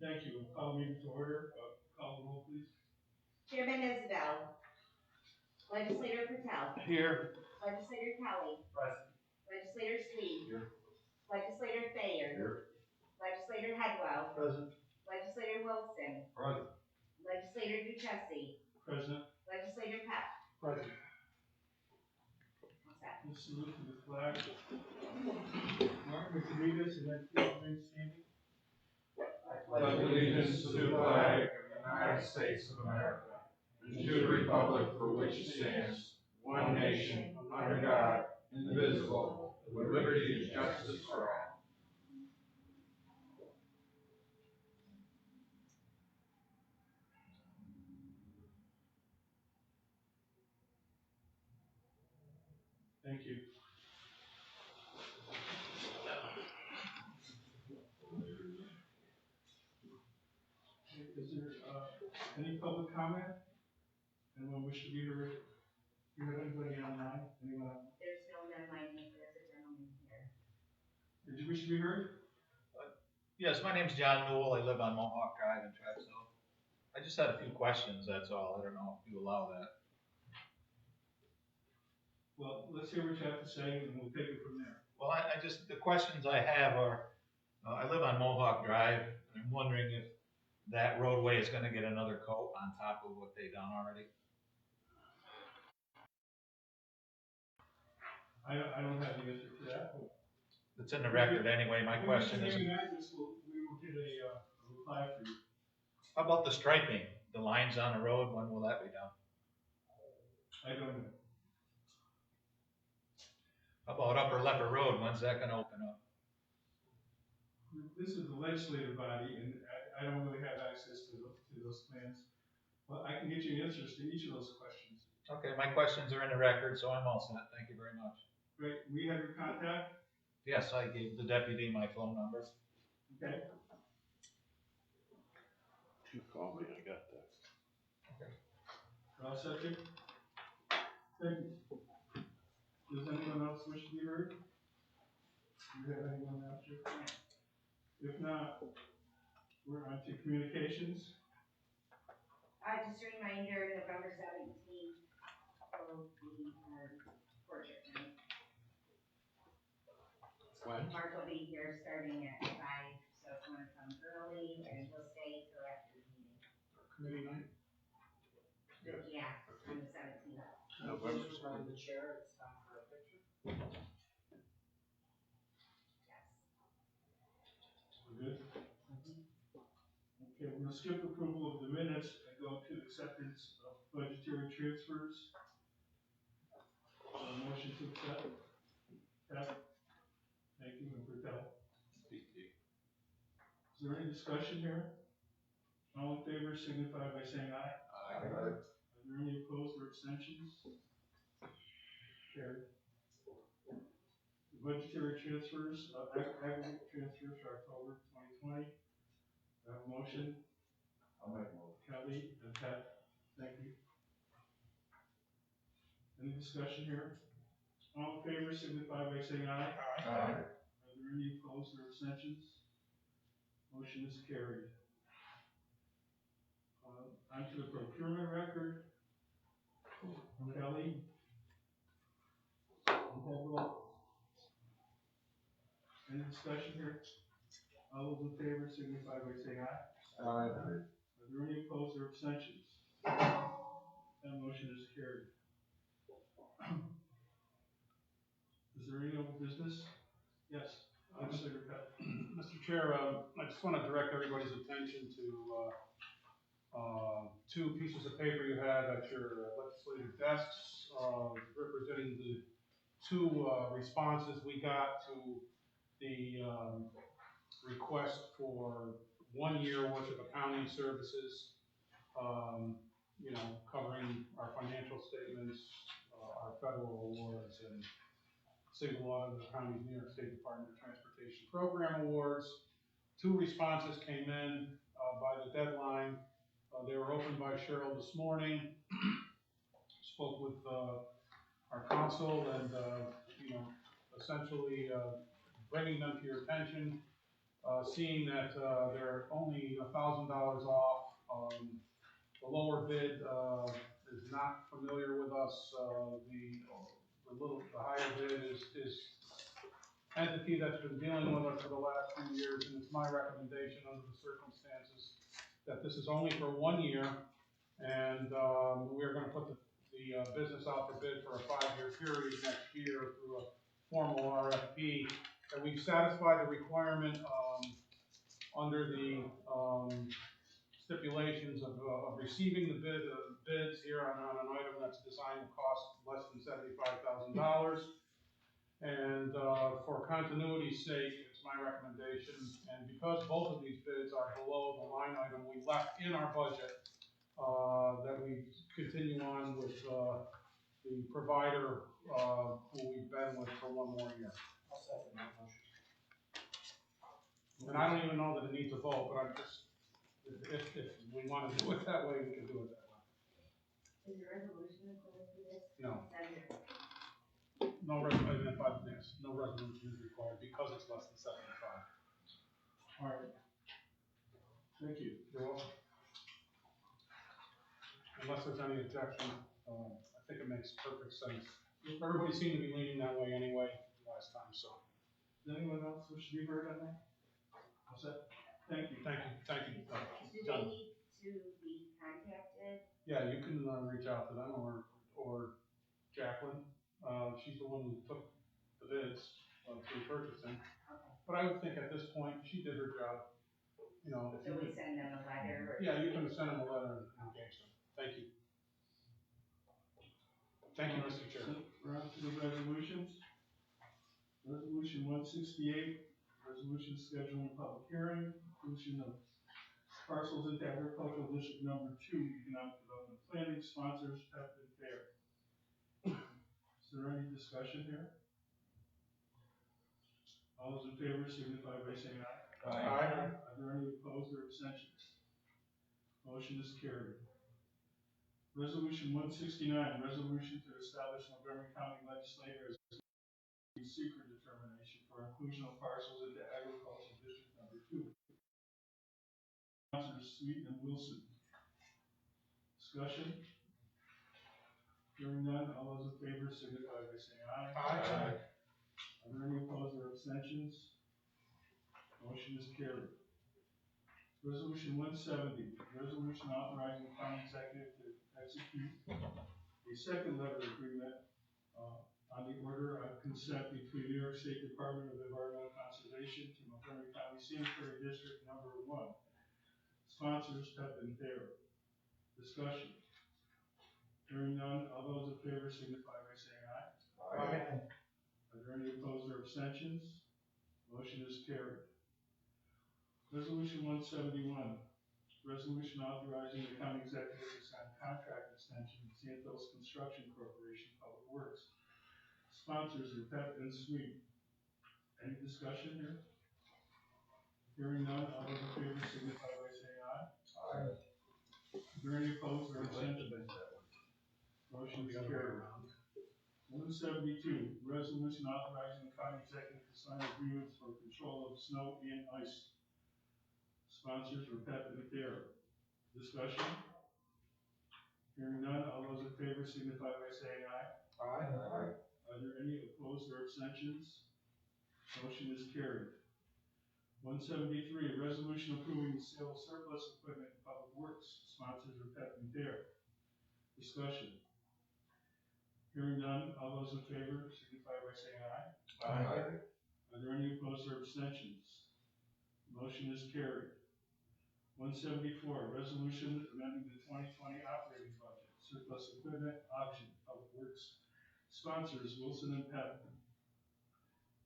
Thank you. We'll call the meeting to order. Call the roll, please. Chairman Isabel. Legislator Patel. Here. Legislator Kelly. Present. Legislator Sweet. Here. Legislator Thayer. Here. Legislator Headwell. Present. Legislator Wilson. Present. Legislator Duchessis. Present. Legislator Peck. Present. What's that? Let's salute to the flag. Martin, would you lead us and then please remain standing? I pledge allegiance to the flag of the United States of America and to the republic for which it stands, one nation, under God, indivisible, with liberty and justice for all. Thank you. Is there any public comment? Anyone wish to be heard? Do you have anybody online? Anyone? There's no one online. There's a gentleman here. Did you wish to be heard? Yes, my name's John Newell. I live on Mohawk Drive in Trexel. I just had a few questions, that's all. I don't know if you allow that. Well, let's hear what you have to say and we'll take it from there. Well, the questions I have are, I live on Mohawk Drive, and I'm wondering if that roadway is gonna get another coat on top of what they've done already. I don't have the answer to that. It's in the record anyway. My question is, We will get a reply for you. how about the striping? The lines on the road, when will that be done? I don't know. How about Upper Leopard Road? When's that gonna open up? This is the legislative body, and I don't really have access to those plans. But I can get you answers to each of those questions. Okay, my questions are in the record, so I'm all set. Thank you very much. Great. We have your contact? Yes, I gave the deputy my phone number. Okay. You call me, I got that. All set, Dick? Thank you. Does anyone else wish to be heard? Do you have anyone else? If not, we're on to communications. Just a reminder, November 17th will be portrait night. When? Mark will be here starting at 5, so if you want to come early, and we'll stay till after the meeting. Committee night. Yeah, on the 17th. November. Around the chair, it's time for a picture. Yes. We're good? Okay, we're gonna skip approval of the minutes and go to acceptance of budgetary transfers. Motion to accept. Pat? Thank you, and Patel. Is there any discussion here? All in favor signify by saying aye. Aye. Are there any opposed or abstentions? Carried. The budgetary transfers, aggregate transfers for October 2020. I have a motion. I'll make a motion. Kelly and Pat, thank you. Any discussion here? All in favor signify by saying aye. Aye. Are there any opposed or abstentions? Motion is carried. Onto the procurement record. Kelly. Any discussion here? All those in favor signify by saying aye. Aye. Are there any opposed or abstentions? That motion is carried. Is there any other business? Yes, Legislator Peck. Mr. Chair, I just want to direct everybody's attention to two pieces of paper you have at your legislative desks representing the two responses we got to the request for 1 year worth of accounting services, covering our financial statements, our federal awards, and single audit of the county's New York State Department of Transportation Program Awards. Two responses came in by the deadline. They were opened by Cheryl this morning. Spoke with our counsel and, essentially bringing them to your attention. seeing that, they're only $1,000 off. The lower bid, is not familiar with us. The higher bid is entity that's been dealing with us for the last few years, and it's my recommendation under the circumstances that this is only for 1 year, and, we're gonna put the business out for bid for a 5-year period next year through a formal RFP. And we've satisfied the requirement, under the, stipulations of receiving the bids here on an item that's designed to cost less than $75,000. And, for continuity's sake, it's my recommendation, and because both of these bids are below the line item we left in our budget, that we continue on with, the provider, who we've been with for 1 more year. I'll second that motion. And I don't even know that it needs a vote, but I'm just, if we wanna do it that way, we can do it that way. Is there a resolution according to this? No. Seven. No resolution, yes, no resolution is required because it's less than 75. All right. Thank you. You're welcome. Unless there's any objection, I think it makes perfect sense. Everybody seemed to be leaning that way anyway last time, so. Does anyone else wish to be heard on that? How's that? Thank you. Thank you, thank you. Do they John. need to be contacted? Yeah, you can, reach out to them or Jacqueline. She's the one who took the bids, through purchasing. Okay. But I would think at this point, she did her job. You know, if So you we could, send them a letter or? yeah, you can send them a letter and engage them. Thank you. Thank you, Mr. Chair. We're on to the resolutions. Resolution 168, resolution scheduling public hearing, inclusion of parcels into agricultural district number 2, economic development planning, sponsors, Pepin Fair. Is there any discussion here? All those in favor signify by saying aye. Aye. Are there any opposed or abstentions? Motion is carried. Resolution 169, resolution to establish Montgomery County legislator as secret determination for inclusion of parcels into agricultural district number 2. Sponsors Sweet and Wilson. Discussion? Hearing none, all those in favor signify by saying aye. Aye. Are there any opposed or abstentions? Motion is carried. Resolution 170, resolution authorizing the county executive to execute a second letter agreement on the order of consent between New York State Department of Environmental Conservation to Montgomery County Sanitary District number 1. Sponsors Pepin Fair. Discussion. Hearing none, all those in favor signify by saying aye. Aye. Are there any opposed or abstentions? Motion is carried. Resolution 171, resolution authorizing the county executive to sign contract extension with Santos Construction Corporation Public Works. Sponsors are Pep and Sweet. Any discussion here? Hearing none, all those in favor signify by saying aye. Aye. Are there any opposed or abstentions? Motion is carried. 172, resolution authorizing the county executive to sign agreements for control of snow and ice. Sponsors are Pep and Fair. Discussion? Hearing none, all those in favor signify by saying aye. Aye. Are there any opposed or abstentions? Motion is carried. 173, resolution approving the sale of surplus equipment in public works. Sponsors are Pep and Fair. Discussion? Hearing none, all those in favor signify by saying aye. Aye. Are there any opposed or abstentions? Motion is carried. 174, resolution amending the 2020 operating budget, surplus equipment, auction, public works. Sponsors Wilson and Pep.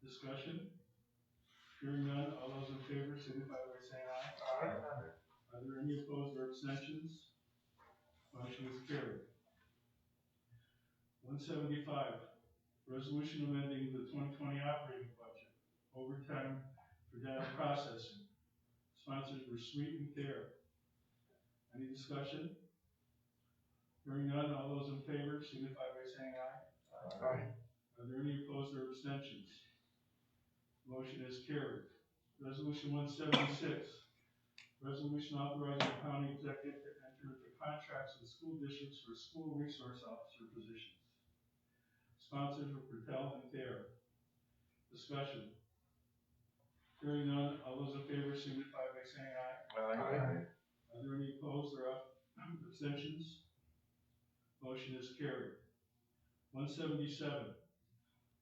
Discussion? Hearing none, all those in favor signify by saying aye. Aye. Are there any opposed or abstentions? Motion is carried. 175, resolution amending the 2020 operating budget, overtime for data processing. Sponsors were Sweet and Fair. Any discussion? Hearing none, all those in favor signify by saying aye. Aye. Are there any opposed or abstentions? Motion is carried. Resolution 176, resolution authorizing the county executive to enter into contracts with school districts for school resource officer positions. Sponsors were Patel and Thayer. Discussion. Hearing none, all those in favor signify by saying aye. Aye. Are there any opposed or abstentions? Motion is carried. 177,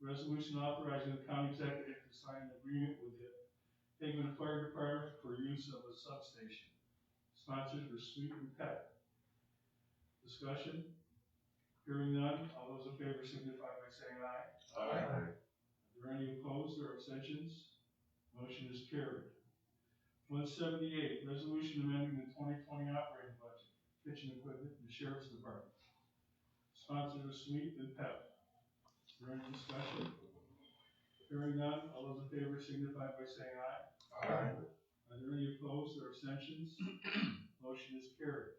resolution authorizing the county executive to sign an agreement with the Haven Fire Department for use of a substation. Sponsors were Sweet and Pet. Discussion. Hearing none, all those in favor signify by saying aye. Aye. Are there any opposed or abstentions? Motion is carried. 178, resolution amending the 2020 operating budget, kitchen equipment, and sheriff's department. Sponsors are Sweet and Pep. Is there any discussion? Hearing none, all those in favor signify by saying aye. Aye. Are there any opposed or abstentions? Motion is carried.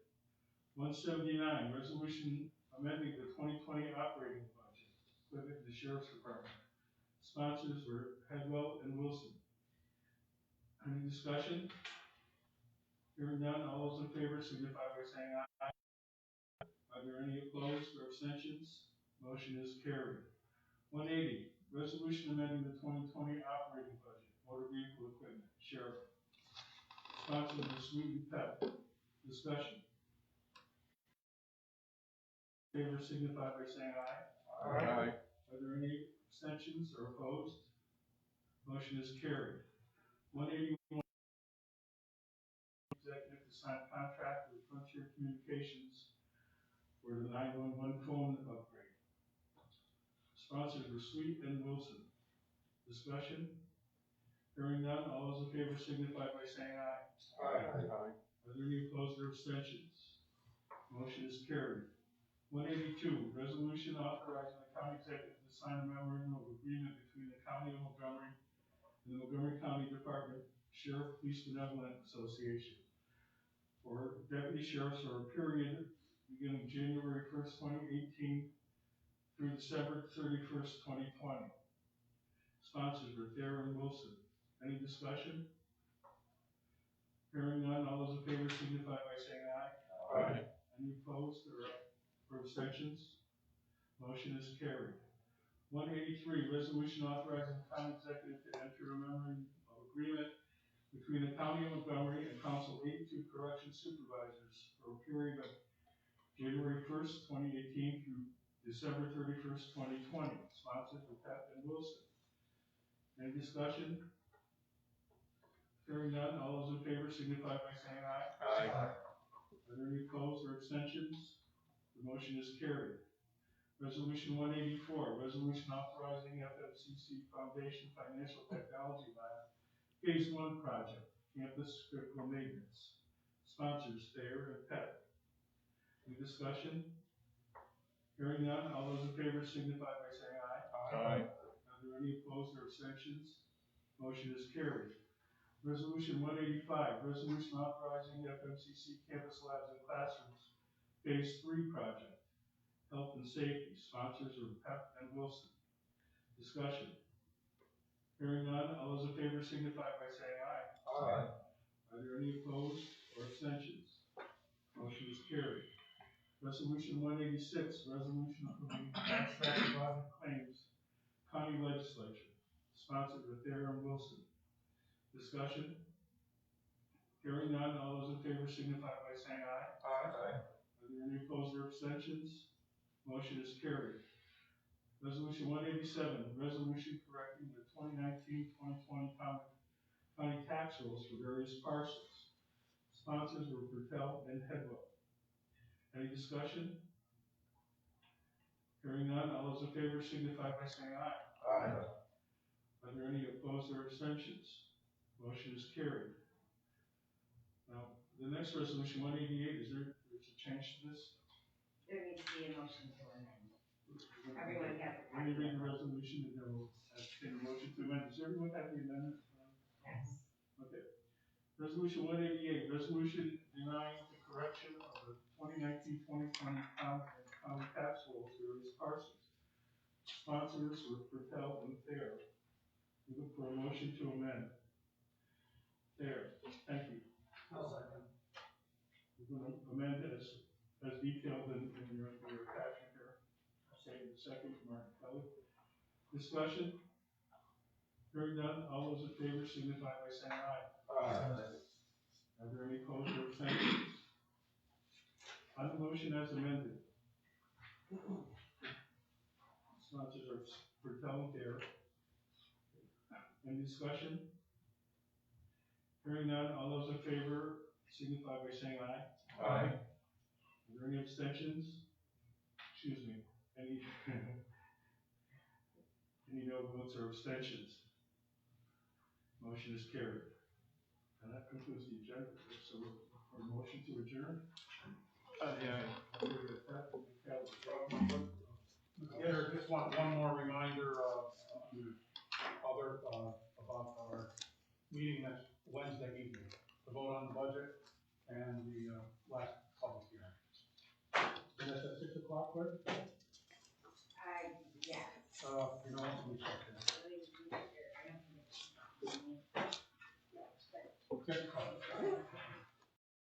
179, resolution amending the 2020 operating budget, equipment, and the sheriff's department. Sponsors were Headwell and Wilson. Any discussion? Hearing none, all those in favor signify by saying aye. Are there any opposed or abstentions? Motion is carried. 180, resolution amending the 2020 operating budget, motor vehicle equipment, sheriff. Sponsors are Sweet and Pep. Discussion. Favor signify by saying aye. Aye. Are there any abstentions or opposed? Motion is carried. 181, executive to sign contract with Frontier Communications for the 911 phone upgrade. Sponsors were Sweet and Wilson. Discussion. Hearing none, all those in favor signify by saying aye. Aye. Are there any opposed or abstentions? Motion is carried. 182, resolution authorizing the county executive to sign a memorandum of agreement between the county of Montgomery and the Montgomery County Department Sheriff Police Benevolent Association for deputy sheriffs for a period beginning January 1st, 2018 through December 31st, 2020. Sponsors were Thayer and Wilson. Any discussion? Hearing none, all those in favor signify by saying aye. Aye. Any opposed or abstentions? Motion is carried. 183, resolution authorizing the county executive to enter a memorandum of agreement between the county of Montgomery and Council 82 Correction Supervisors for a period of January 1st, 2018 through December 31st, 2020. Sponsors were Pep and Wilson. Any discussion? Hearing none, all those in favor signify by saying aye. Aye. Are there any opposed or abstentions? The motion is carried. Resolution 184, resolution authorizing FMCC Foundation Financial Technology Lab Phase 1 project, campus critical maintenance. Sponsors, Thayer and Pep. Any discussion? Hearing none, all those in favor signify by saying aye. Aye. Are there any opposed or abstentions? Motion is carried. Resolution 185, resolution authorizing FMCC campus labs and classrooms Phase 3 project, health and safety. Sponsors are Pep and Wilson. Discussion. Hearing none, all those in favor signify by saying aye. Aye. Are there any opposed or abstentions? Motion is carried. Resolution 186, resolution approving abstract audit claims, county legislature. Sponsored with Thayer and Wilson. Discussion. Hearing none, all those in favor signify by saying aye. Aye. Are there any opposed or abstentions? Motion is carried. Resolution 187, resolution correcting the 2019-2020 county tax rolls for various parcels. Sponsors were Patel and Headwell. Any discussion? Hearing none, all those in favor signify by saying aye. Aye. Are there any opposed or abstentions? Motion is carried. Now, the next resolution, 188, there's a change to this? There needs to be a motion to amend. Everyone has a Let me copy. read the resolution and then we'll entertain a motion to amend. Does everyone have the amendment? Yes. Okay. Resolution 188, resolution denying the correction of the 2019-2020 county tax rolls for various parcels. Sponsors were Patel and Thayer. We look for a motion to amend. There, thank you. I'll second. We're gonna amend it as detailed in your attachment here. I'll say in a second, Martin Kelly. Discussion? Hearing none, all those in favor signify by saying aye. Are there any opposed or abstentions? On the motion as amended. Sponsors are for Telecare. Any discussion? Hearing none, all those in favor signify by saying aye. Aye. Are there any abstentions? Excuse me, any, any no votes or abstentions? Motion is carried. And that concludes the agenda. So for a motion to adjourn? Yeah. Here, just one more reminder about our meeting next Wednesday evening, to vote on the budget and the last public hearing. And that's at 6 o'clock, right? Yeah. You know, let me check.